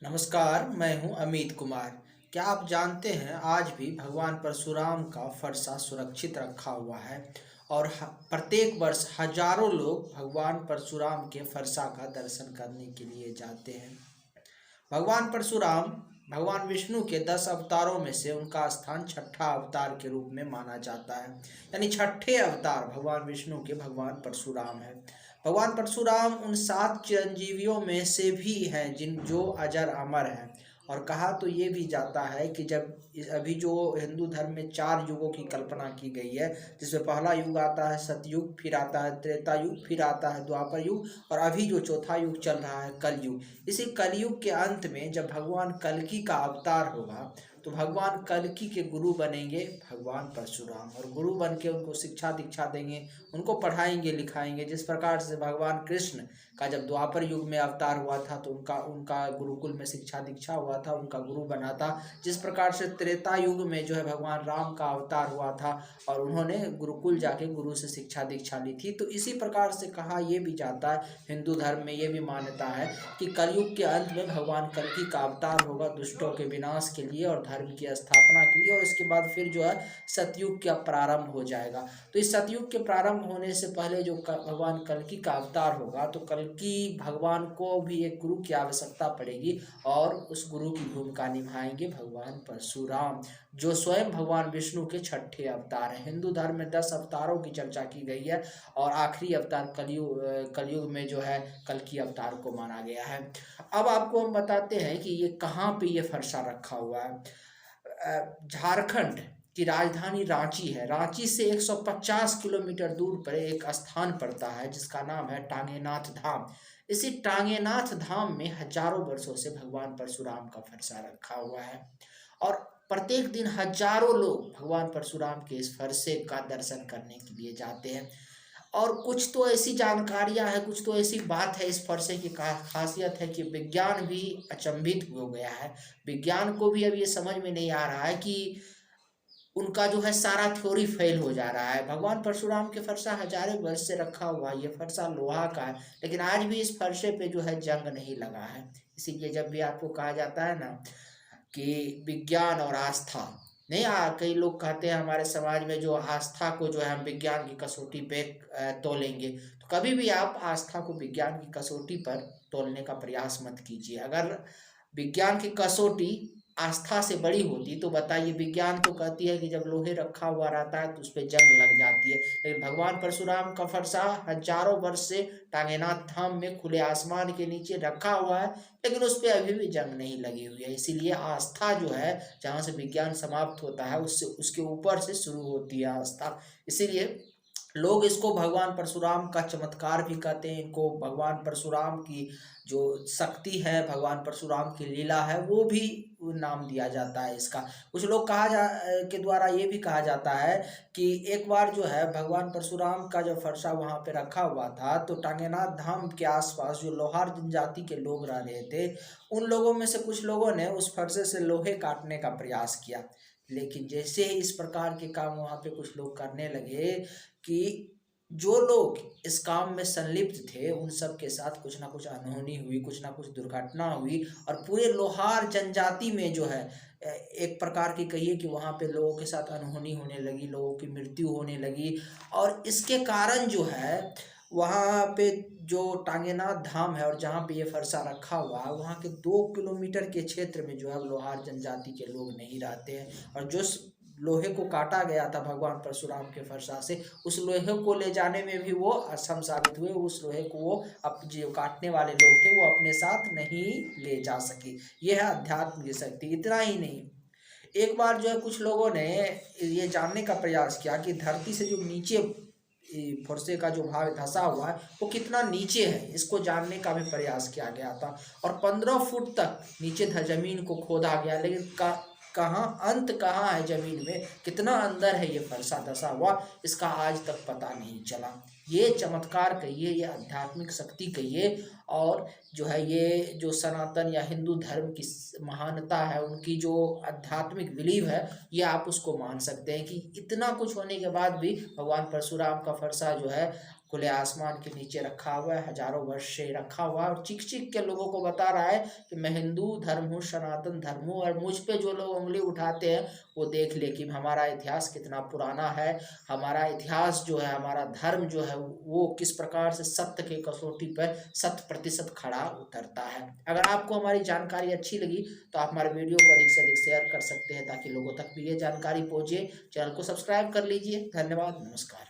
नमस्कार, मैं हूं अमित कुमार। क्या आप जानते हैं आज भी भगवान परशुराम का फरसा सुरक्षित रखा हुआ है और प्रत्येक वर्ष हजारों लोग भगवान परशुराम के फरसा का दर्शन करने के लिए जाते हैं। भगवान परशुराम भगवान विष्णु के 10 अवतारों में से उनका स्थान छठा अवतार के रूप में माना जाता है। यानी छठे अवतार भगवान विष्णु के भगवान परशुराम है। भगवान परशुराम उन 7 चिरंजीवियों में से भी हैं जिन जो अजर अमर हैं। और कहा तो ये भी जाता है कि जब अभी जो हिंदू धर्म में 4 युगों की कल्पना की गई है, जिसमें पहला युग आता है सतयुग, फिर आता है त्रेता युग, फिर आता है द्वापर युग और अभी जो चौथा युग चल रहा है कलयुग। इसी कलयुग के अंत में जब भगवान कल्कि का अवतार होगा तो भगवान कल्कि के गुरु बनेंगे भगवान परशुराम, और गुरु बन के उनको शिक्षा दीक्षा देंगे, उनको पढ़ाएंगे लिखाएंगे। जिस प्रकार से भगवान कृष्ण का जब द्वापर युग में अवतार हुआ था तो उनका उनका गुरुकुल में शिक्षा दीक्षा हुआ था, उनका गुरु बना था। जिस प्रकार से त्रेता युग में जो है भगवान राम का अवतार हुआ था और उन्होंने गुरुकुल जाके गुरु से शिक्षा दीक्षा ली थी। तो इसी प्रकार से कहा यह भी जाता है, हिंदू धर्म में ये भी मान्यता है कि कलयुग के अंत में भगवान कल्कि का अवतार होगा दुष्टों के विनाश के लिए और धर्म की स्थापना के लिए, और इसके बाद फिर जो है सतयुग का प्रारंभ हो जाएगा। तो इस सतयुग के प्रारंभ होने से पहले जो भगवान कल्कि का अवतार होगा तो कल्कि भगवान को भी एक गुरु की आवश्यकता पड़ेगी और उस गुरु की भूमिका निभाएंगे भगवान परशुराम, जो स्वयं भगवान विष्णु के छठे अवतार हैं। हिंदू धर्म में 10 अवतारों की चर्चा की गई है और आखिरी अवतार कलयुग में जो है कल्कि अवतार को माना गया है। अब आपको हम बताते हैं कि ये कहाँ पे ये फरसा रखा हुआ है। झारखंड की राजधानी रांची है। रांची से 150 किलोमीटर दूर पर एक स्थान पड़ता है जिसका नाम है टांगेनाथ धाम। इसी टांगेनाथ धाम में हजारों वर्षों से भगवान परशुराम का फरसा रखा हुआ है और प्रत्येक दिन हजारों लोग भगवान परशुराम के इस फरसे का दर्शन करने के लिए जाते हैं। और कुछ तो ऐसी जानकारियां हैं, कुछ तो ऐसी बात है इस फरसे की खासियत है कि विज्ञान भी अचंभित हो गया है। विज्ञान को भी अब ये समझ में नहीं आ रहा है कि उनका जो है सारा थ्योरी फेल हो जा रहा है। भगवान परशुराम के फरसा हजारों वर्ष से रखा हुआ है, ये फरसा लोहा का है, लेकिन आज भी इस फरसे पे जो है जंग नहीं लगा है। इसीलिए जब भी आपको कहा जाता है ना कि विज्ञान और आस्था नहीं, कई लोग कहते हैं हमारे समाज में जो आस्था को जो है हम विज्ञान की कसौटी पे तोलेंगे, तो कभी भी आप आस्था को विज्ञान की कसौटी पर तोलने का प्रयास मत कीजिए। अगर विज्ञान की कसौटी आस्था से बड़ी होती तो बताइए, विज्ञान तो कहती है कि जब लोहे रखा हुआ रहता है तो उस पर जंग लग जाती है, लेकिन भगवान परशुराम का फरसा हजारों वर्ष से टांगेनाथ धाम में खुले आसमान के नीचे रखा हुआ है, लेकिन उस पर अभी भी जंग नहीं लगी हुई है। इसीलिए आस्था जो है जहाँ से विज्ञान समाप्त होता है उससे उसके ऊपर से शुरू होती है आस्था। इसीलिए लोग इसको भगवान परशुराम का चमत्कार भी कहते हैं, इनको भगवान परशुराम की जो शक्ति है, भगवान परशुराम की लीला है, वो भी नाम दिया जाता है इसका। कुछ लोग के द्वारा ये भी कहा जाता है कि एक बार जो है भगवान परशुराम का जो फरसा वहाँ पे रखा हुआ था तो टांगेनाथ धाम के आसपास जो लोहार जनजाति के लोग रह रहे थे, उन लोगों में से कुछ लोगों ने उस फरसे से लोहे काटने का प्रयास किया। लेकिन जैसे ही इस प्रकार के काम वहाँ पे कुछ लोग करने लगे कि जो लोग इस काम में संलिप्त थे उन सब के साथ कुछ ना कुछ अनहोनी हुई, कुछ ना कुछ दुर्घटना हुई और पूरे लोहार जनजाति में जो है एक प्रकार की कहिए कि वहाँ पे लोगों के साथ अनहोनी होने लगी, लोगों की मृत्यु होने लगी। और इसके कारण जो है वहाँ पे जो टांगेनाथ धाम है और जहाँ पे ये फरसा रखा हुआ है वहाँ के 2 किलोमीटर के क्षेत्र में जो है लोहार जनजाति के लोग नहीं रहते हैं। और जो लोहे को काटा गया था भगवान परशुराम के फरसा से, उस लोहे को ले जाने में भी वो असम साबित हुए। उस लोहे को वो जो काटने वाले लोग थे वो अपने साथ नहीं ले जा सके। यह है अध्यात्म की शक्ति। इतना ही नहीं, एक बार जो है कुछ लोगों ने ये जानने का प्रयास किया कि धरती से जो नीचे फरसे का जो भाग धंसा हुआ है वो कितना नीचे है, इसको जानने का भी प्रयास किया गया था। और 15 फुट तक नीचे जमीन को खोदा गया, लेकिन कहाँ अंत कहाँ है जमीन में, कितना अंदर है ये फरसा धंसा हुआ, इसका आज तक पता नहीं चला। ये चमत्कार कहिए, ये आध्यात्मिक शक्ति कहिए, और जो है ये जो सनातन या हिंदू धर्म की महानता है, उनकी जो आध्यात्मिक बिलीव है, ये आप उसको मान सकते हैं कि इतना कुछ होने के बाद भी भगवान परशुराम का फरसा जो है खुले आसमान के नीचे रखा हुआ है, हजारों वर्ष से रखा हुआ है और चीख चीख के लोगों को बता रहा है कि मैं हिंदू धर्म हूँ, सनातन धर्म हूँ। और मुझ पे जो लोग उंगली उठाते हैं वो देख ले कि हमारा इतिहास कितना पुराना है, हमारा इतिहास जो है, हमारा धर्म जो है वो किस प्रकार से सत्य के कसौटी पर 100% खड़ा उतरता है। अगर आपको हमारी जानकारी अच्छी लगी तो आप हमारे वीडियो को अधिक से अधिक शेयर कर सकते हैं ताकि लोगों तक भी ये जानकारी पहुंचे। चैनल को सब्सक्राइब कर लीजिए। धन्यवाद, नमस्कार।